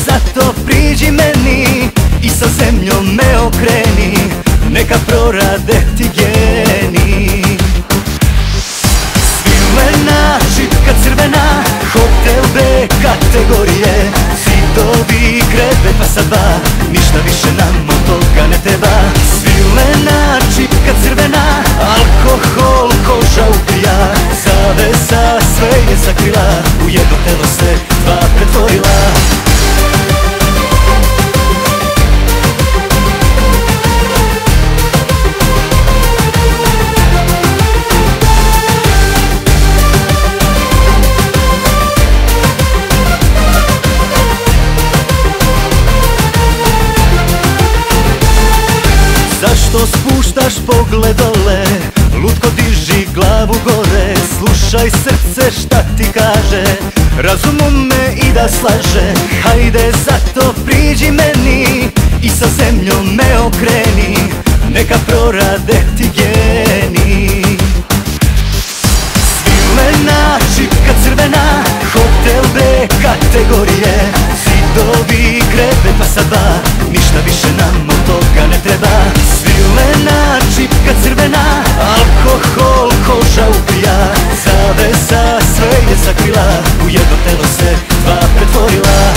zato priđi meni i sa zemljom me okreni, neka prorade ti geni. Svilena, čipka crvena, hotel B kategorije, zidovi, krevet, fasadba, ništa više nam od toga ne treba. Svilena, čipka crvena, alkohol, koža ubija, zavesa sve je sakrila, u jedno telo se dva pretvorila. Zašto spuštaš pogled dole, lutko diži glavu gore, slušaj srce šta ti kaže, razum ume i da slaže. Hajde zato priđi meni i sa zemljom me okreni, neka prorade ti geni. Svilena, čipka crvena, hotel B kategorije, zidovi, krevet, fasadba, ništa više nam od toga ne treba. Svilena, čipka crvena, alkohol, koža ubija, zavesa sve je sakrila, u jedno telo se dva pretvorila.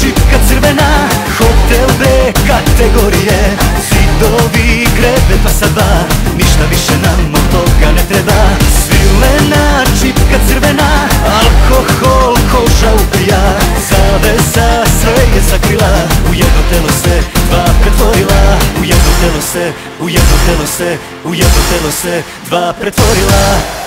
Čipka crvena, hotel B kategorije, zidovi, krevet, fasadba, ništa više nam od toga ne treba. Svilena, čipka crvena, alkohol, koža ubija, zavesa sve je sakrila, u jedno telo se dva pretvorila, u jedno telo se dva pretvorila.